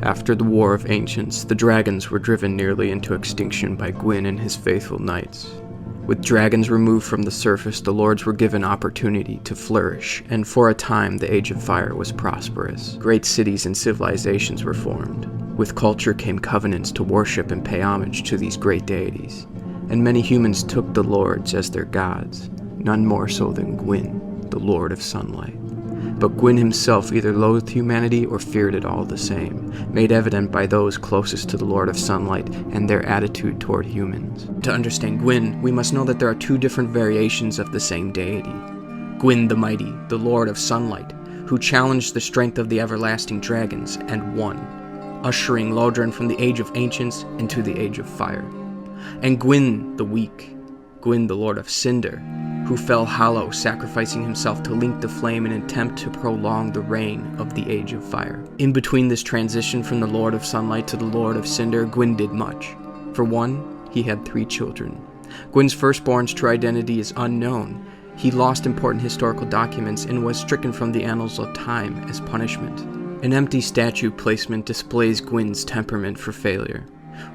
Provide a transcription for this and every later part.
After the War of Ancients, the dragons were driven nearly into extinction by Gwyn and his faithful knights. With dragons removed from the surface, the lords were given opportunity to flourish, and for a time the Age of Fire was prosperous. Great cities and civilizations were formed. With culture came covenants to worship and pay homage to these great deities, and many humans took the lords as their gods, none more so than Gwyn, the Lord of Sunlight. But Gwyn himself either loathed humanity or feared it all the same, made evident by those closest to the Lord of Sunlight and their attitude toward humans. To understand Gwyn, we must know that there are two different variations of the same deity. Gwyn the Mighty, the Lord of Sunlight, who challenged the strength of the everlasting dragons and won, ushering Lodran from the Age of Ancients into the Age of Fire. And Gwyn the Weak, Gwyn the Lord of Cinder, who fell hollow, sacrificing himself to link the flame in an attempt to prolong the reign of the Age of Fire. In between this transition from the Lord of Sunlight to the Lord of Cinder, Gwyn did much. For one, he had 3 children. Gwyn's firstborn's true identity is unknown. He lost important historical documents and was stricken from the annals of time as punishment. An empty statue placement displays Gwyn's temperament for failure.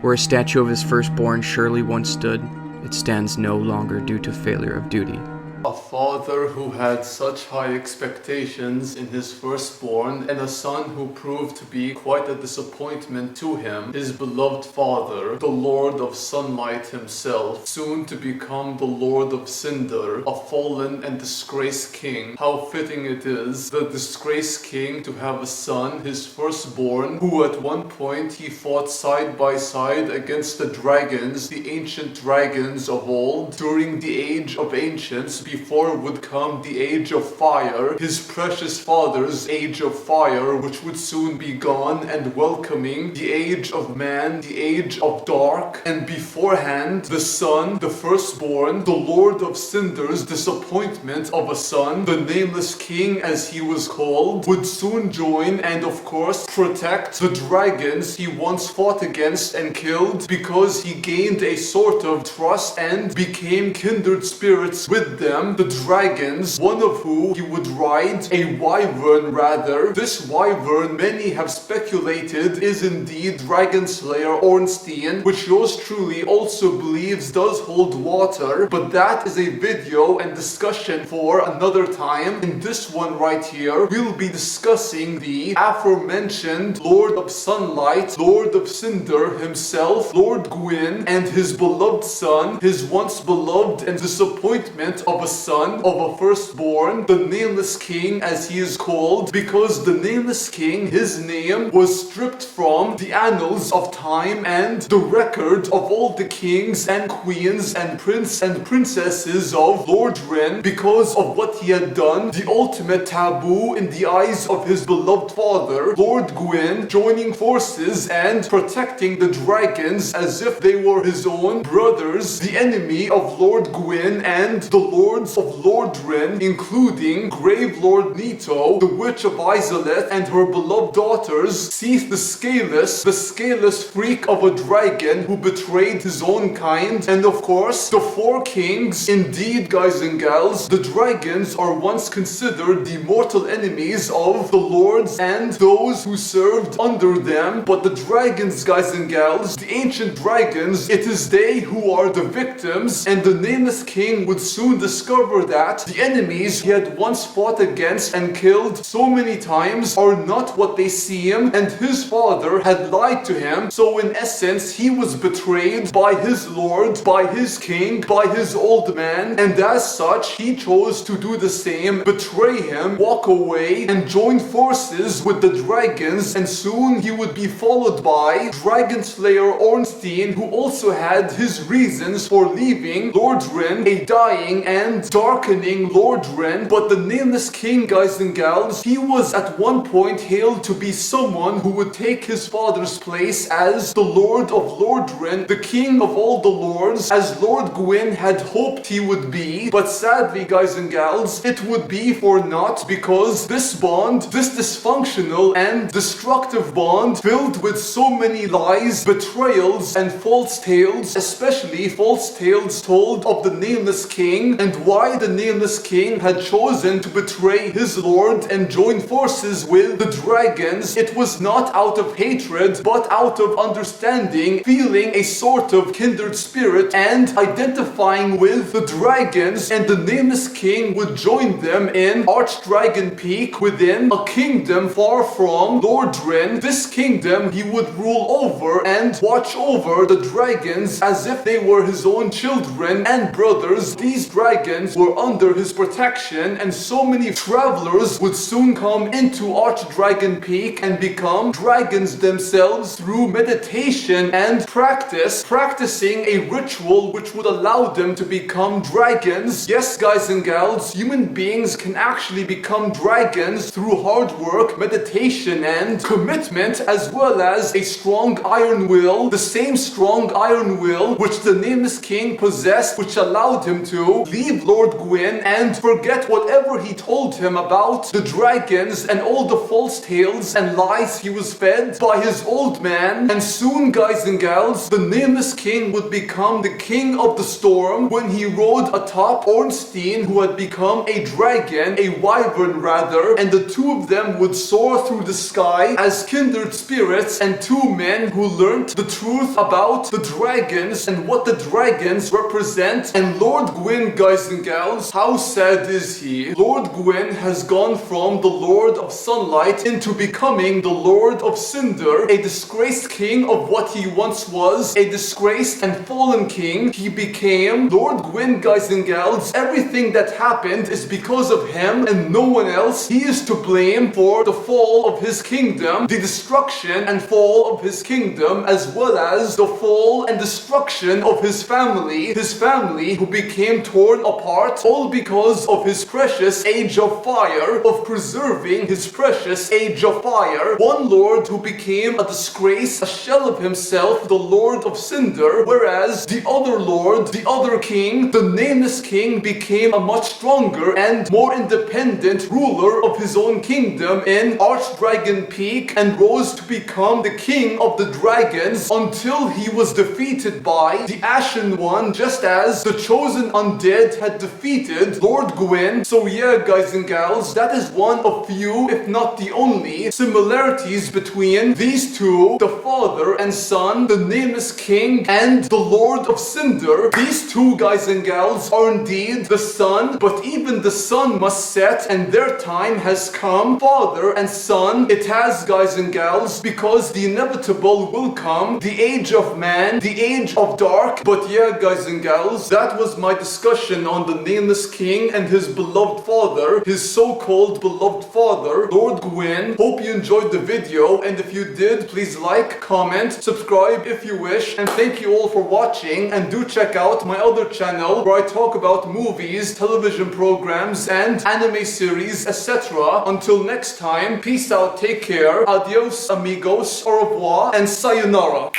Where a statue of his firstborn surely once stood, it stands no longer due to failure of duty. A father who had such high expectations in his firstborn, and a son who proved to be quite a disappointment to him, his beloved father, the Lord of Sunlight himself, soon to become the Lord of Cinder, a fallen and disgraced king. How fitting it is, the disgraced king, to have a son, his firstborn, who at one point he fought side by side against the dragons, the ancient dragons of old, during the Age of Ancients, before would come the Age of Fire, his precious father's Age of Fire, which would soon be gone, and welcoming the Age of Man, the Age of Dark, and beforehand the son, the firstborn, the Lord of Cinder's disappointment of a son, the Nameless King as he was called, would soon join and of course protect the dragons he once fought against and killed, because he gained a sort of trust and became kindred spirits with them, the dragons, one of whom he would ride, a wyvern rather. This wyvern, many have speculated, is indeed Dragon Slayer Ornstein, which yours truly also believes does hold water, but that is a video and discussion for another time. In this one right here, we'll be discussing the aforementioned Lord of Sunlight, Lord of Cinder himself, Lord Gwyn, and his beloved son, his once beloved and disappointment of a son of a firstborn, the Nameless King as he is called, because the Nameless King, his name, was stripped from the annals of time and the record of all the kings and queens and prince and princesses of Lodran, because of what he had done, the ultimate taboo in the eyes of his beloved father, Lord Gwyn, joining forces and protecting the dragons as if they were his own brothers, the enemy of Lord Gwyn and the Lords of Lodran, including Grave Lord Nito, the Witch of Izalith, and her beloved daughters, Seath the scaleless freak of a dragon who betrayed his own kind, and of course, the 4 kings. Indeed, guys and gals, the dragons are once considered the mortal enemies of the lords and those who served under them, but the dragons, guys and gals, the ancient dragons, it is they who are the victims, and the Nameless King would soon discover that the enemies he had once fought against and killed so many times are not what they seem, and his father had lied to him, so in essence he was betrayed by his lord, by his king, by his old man, and as such he chose to do the same, betray him, walk away, and join forces with the dragons, and soon he would be followed by Dragon Slayer Ornstein, who also had his reasons for leaving Lodran, a dying and darkening Lodran. But the Nameless King, guys and gals, he was at one point hailed to be someone who would take his father's place as the Lord of Lodran, the king of all the lords, as Lord Gwyn had hoped he would be. But sadly, guys and gals, it would be for naught, because this bond, this dysfunctional and destructive bond, filled with so many lies, betrayals, and false tales, especially false tales told of the Nameless King, and why the Nameless King had chosen to betray his lord and join forces with the dragons, it was not out of hatred, but out of understanding, feeling a sort of kindred spirit and identifying with the dragons, and the Nameless King would join them in Archdragon Peak within a kingdom far from Lord Gwyn. This kingdom he would rule over and watch over the dragons as if they were his own children and brothers. These dragons were under his protection, and so many travelers would soon come into Archdragon Peak and become dragons themselves through meditation and practicing a ritual which would allow them to become dragons. Yes, guys and gals, human beings can actually become dragons through hard work, meditation, and commitment, as well as a strong iron will, the same strong iron will which the Nameless King possessed, which allowed him to leave Lord Gwyn and forget whatever he told him about the dragons and all the false tales and lies he was fed by his old man. And soon, guys and gals, the Nameless King would become the king of the storm when he rode atop Ornstein, who had become a dragon, a wyvern rather, and the two of them would soar through the sky as kindred spirits and two men who learned the truth about the dragons and what the dragons represent. And Lord Gwyn, guys and gals, how sad is he? Lord Gwyn has gone from the Lord of Sunlight into becoming the Lord of Cinder, a disgraced king of what he once was, a disgraced and fallen king. He became Lord Gwyn, guys and gals. Everything that happened is because of him and no one else. He is to blame for the fall of his kingdom, the destruction and fall of his kingdom, as well as the fall and destruction of his family who became torn apart, all because of his precious age of fire, of preserving his precious age of fire. One lord who became a disgrace, a shell of himself, the Lord of Cinder, whereas the other lord, the other king, the Nameless King, became a much stronger and more independent ruler of his own kingdom in Archdragon Peak and rose to become the king of the dragons until he was defeated by the Ashen One, just as the chosen undead had defeated Lord Gwyn. So yeah, guys and gals, that is one of few, if not the only, similarities between these two, the father and son, the Nameless King and the Lord of Cinder. These two, guys and gals, are indeed the sun, but even the sun must set and their time has come. Father and son, it has, guys and gals, because the inevitable will come, the age of man, the age of dark. But yeah, guys and gals, that was my discussion on the Nameless King and his beloved father, his so-called beloved father, Lord Gwyn. Hope you enjoyed the video, and if you did, please like, comment, subscribe if you wish, and thank you all for watching. And do check out my other channel where I talk about movies, television programs, and anime series, etc. Until next time, peace out, take care, adios amigos, au revoir, and sayonara.